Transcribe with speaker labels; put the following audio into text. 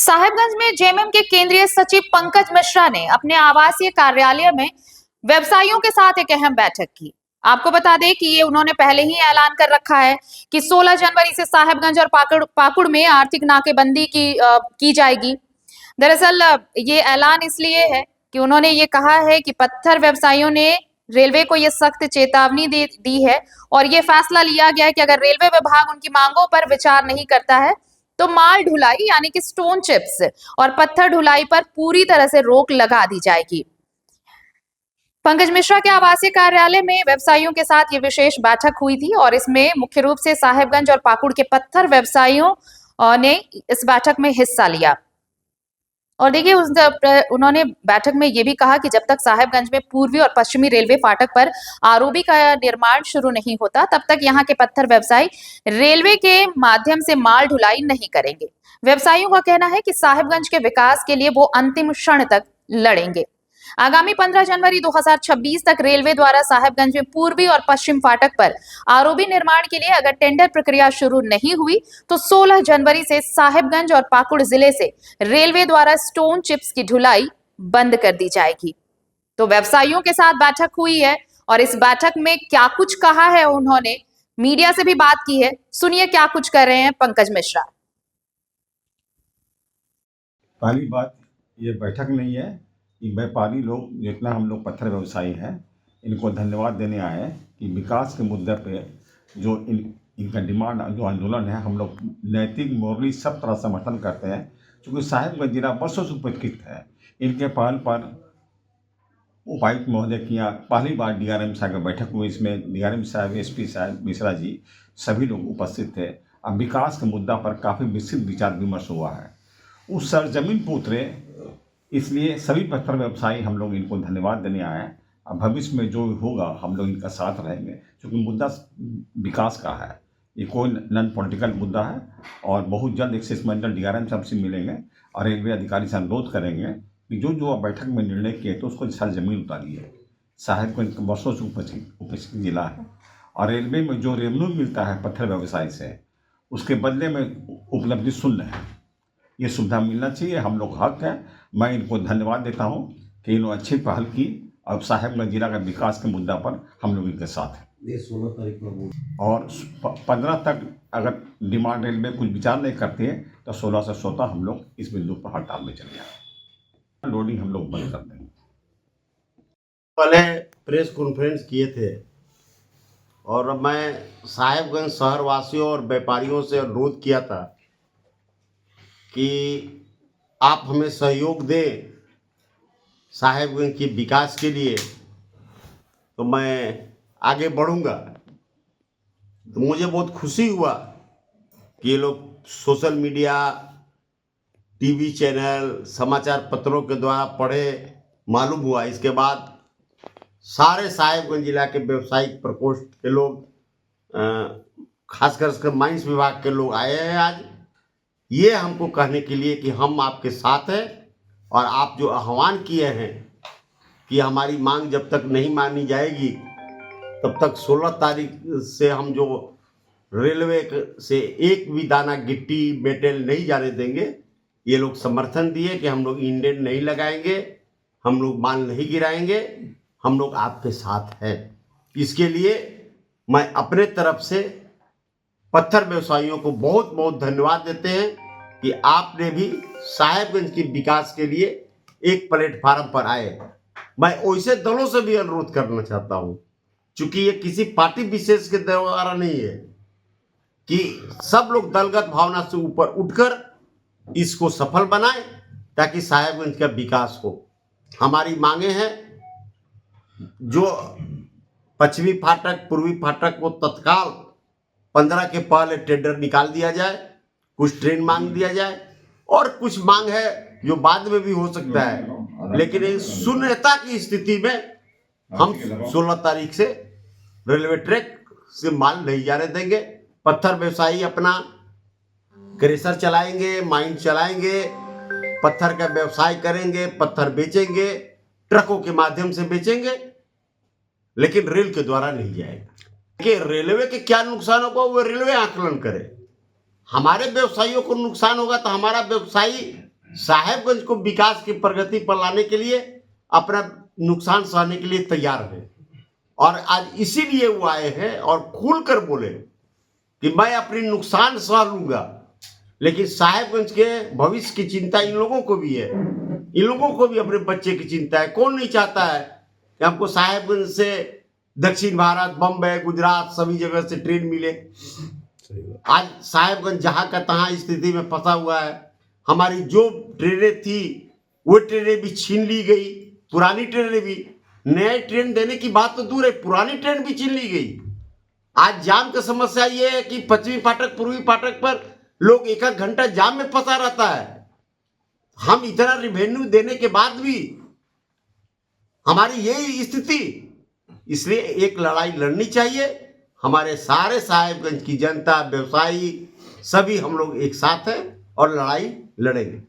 Speaker 1: साहेबगंज में जेएमएम के केंद्रीय सचिव पंकज मिश्रा ने अपने आवासीय कार्यालय में व्यवसायियों के साथ एक अहम बैठक की। आपको बता दें कि ये उन्होंने पहले ही ऐलान कर रखा है कि 16 जनवरी से साहेबगंज और पाकुड़ में आर्थिक नाकेबंदी की जाएगी। दरअसल ये ऐलान इसलिए है कि उन्होंने ये कहा है कि पत्थर व्यवसायियों ने रेलवे को ये सख्त चेतावनी दे दी है और ये फैसला लिया गया है कि अगर रेलवे विभाग उनकी मांगों पर विचार नहीं करता है तो माल ढुलाई यानी कि स्टोन चिप्स और पत्थर ढुलाई पर पूरी तरह से रोक लगा दी जाएगी। पंकज मिश्रा के आवासीय कार्यालय में व्यवसायियों के साथ ये विशेष बैठक हुई थी और इसमें मुख्य रूप से साहेबगंज और पाकुड़ के पत्थर व्यवसायियों ने इस बैठक में हिस्सा लिया। और देखिए उन्होंने बैठक में ये भी कहा कि जब तक साहेबगंज में पूर्वी और पश्चिमी रेलवे फाटक पर आरओबी का निर्माण शुरू नहीं होता तब तक यहाँ के पत्थर व्यवसायी रेलवे के माध्यम से माल ढुलाई नहीं करेंगे। व्यवसायियों का कहना है कि साहेबगंज के विकास के लिए वो अंतिम क्षण तक लड़ेंगे। आगामी 15 जनवरी 2026 तक रेलवे द्वारा साहेबगंज में पूर्वी और पश्चिम फाटक पर आरओबी निर्माण के लिए अगर टेंडर प्रक्रिया शुरू नहीं हुई तो 16 जनवरी से साहेबगंज और पाकुड़ जिले से रेलवे द्वारा स्टोन चिप्स की ढुलाई बंद कर दी जाएगी। तो व्यवसायियों के साथ बैठक हुई है और इस बैठक में क्या कुछ कहा है, उन्होंने मीडिया से भी बात की है। सुनिए क्या कुछ कर रहे हैं पंकज मिश्रा।
Speaker 2: पहली बात, ये बैठक नहीं है कि व्यापारी लोग जितना हम लोग पत्थर व्यवसायी हैं इनको धन्यवाद देने आए हैं कि विकास के मुद्दे पे जो इनका डिमांड जो आंदोलन है हम लोग नैतिक मोरली सब तरह समर्थन करते हैं। क्योंकि साहेबगंज जिला वर्षों से उपस्थित है। इनके पहल पर उपायुक्त महोदय की पहली बार डीआरएम साहब की बैठक हुई। इसमें डीआरएम साहब, एसपी साहब, मिश्रा जी सभी लोग उपस्थित थे। अब विकास के मुद्दा पर काफ़ी विस्तृत विचार विमर्श हुआ है। उस सरजमीन पर उतरे, इसलिए सभी पत्थर व्यवसायी हम लोग इनको धन्यवाद देने आए हैं। अब भविष्य में जो होगा हम लोग इनका साथ रहेंगे, क्योंकि मुद्दा विकास का है, ये कोई नॉन पॉलिटिकल मुद्दा है। और बहुत जल्द एक शिष्टमंडल डीआरएम साहब से मिलेंगे और रेलवे अधिकारी से अनुरोध करेंगे कि जो बैठक में निर्णय किए तो उसको सरजमीन उतारिए। साहेबगंज वर्षों से उपस्थित जिला है और रेलवे में जो रेवेन्यू मिलता है पत्थर व्यवसाय से उसके बदले में उपलब्धि शून्य है। ये सुविधा मिलना चाहिए, हम लोग हक है। मैं इनको धन्यवाद देता हूँ कि इन्होंने अच्छी पहल की और साहेबगंज जिला का विकास के मुद्दा पर हम लोग इनके साथ हैं।
Speaker 3: 16 तारीख को
Speaker 2: और 15 तक अगर डिमांड रेलवे कुछ विचार नहीं करती है तो 16 से 17 हम लोग इस बिंदु पर हड़ताल में चले जाएंगे। लोडिंग हम लोग बंद कर देंगे।
Speaker 3: पहले प्रेस कॉन्फ्रेंस किए थे और मैं साहेबगंज शहर वासियों और व्यापारियों से अनुरोध किया था कि आप हमें सहयोग दें साहेबगंज के विकास के लिए, तो मैं आगे बढ़ूंगा। तो मुझे बहुत खुशी हुआ कि ये लोग सोशल मीडिया, टीवी चैनल, समाचार पत्रों के द्वारा पढ़े, मालूम हुआ। इसके बाद सारे साहेबगंज जिला के व्यवसायिक प्रकोष्ठ के लोग, खासकर माइंस विभाग के लोग आए हैं आज ये हमको कहने के लिए कि हम आपके साथ हैं और आप जो आह्वान किए हैं कि हमारी मांग जब तक नहीं मानी जाएगी तब तक 16 तारीख से हम जो रेलवे से एक भी दाना गिट्टी मेटेरियल नहीं जाने देंगे। ये लोग समर्थन दिए कि हम लोग इंडेंट नहीं लगाएंगे, हम लोग माल नहीं गिराएंगे, हम लोग आपके साथ हैं। इसके लिए मैं अपने तरफ से पत्थर व्यवसायियों को बहुत बहुत धन्यवाद देते हैं कि आपने भी साहेबगंज के विकास के लिए एक प्लेटफार्म पर आए। मैं वैसे दलों से भी अनुरोध करना चाहता हूं, चूंकि ये किसी पार्टी विशेष के द्वारा नहीं है, कि सब लोग दलगत भावना से ऊपर उठकर इसको सफल बनाएं ताकि साहेबगंज का विकास हो। हमारी मांगे हैं, जो पश्चिमी फाटक, पूर्वी फाटक को तत्काल 15 के पहले टेंडर निकाल दिया जाए, कुछ ट्रेन मांग दिया जाए और कुछ मांग है जो बाद में भी हो सकता है, लेकिन इस शून्यता की स्थिति में हम 16 तारीख से रेलवे ट्रैक से माल नहीं जाने देंगे। पत्थर व्यवसायी अपना क्रेशर चलाएंगे, माइन चलाएंगे, पत्थर का व्यवसाय करेंगे, पत्थर बेचेंगे, ट्रकों के माध्यम से बेचेंगे, लेकिन रेल के द्वारा नहीं जाएगा। कि रेलवे के क्या नुकसान होगा वो रेलवे आकलन करे। हमारे व्यवसायियों को नुकसान होगा तो हमारा व्यवसायी साहेबगंज को विकास की प्रगति पर लाने के लिए अपना नुकसान सहने के लिए तैयार है। और आज इसीलिए वो आए हैं और खुलकर बोले कि मैं अपनी नुकसान सह लूंगा, लेकिन साहेबगंज के भविष्य की चिंता इन लोगों को भी है। इन लोगों को भी अपने बच्चे की चिंता है। कौन नहीं चाहता है कि हमको साहेबगंज से दक्षिण भारत, बम्बई, गुजरात सभी जगह से ट्रेन मिले। आज साहेबगंज जहां का तहां स्थिति में फंसा हुआ है। हमारी जो ट्रेनें थी वो ट्रेनें भी छीन ली गई, पुरानी ट्रेनें भी। नए ट्रेन देने की बात तो दूर है, पुरानी ट्रेन भी छीन ली गई। आज जाम की समस्या ये है कि पश्चिमी फाटक, पूर्वी फाटक पर लोग 1-1 घंटा जाम में फंसा रहता है। हम इतना रिवेन्यू देने के बाद भी हमारी यही स्थिति। इसलिए एक लड़ाई लड़नी चाहिए। हमारे सारे साहेबगंज की जनता, व्यवसायी सभी हम लोग एक साथ हैं और लड़ाई लड़ेंगे।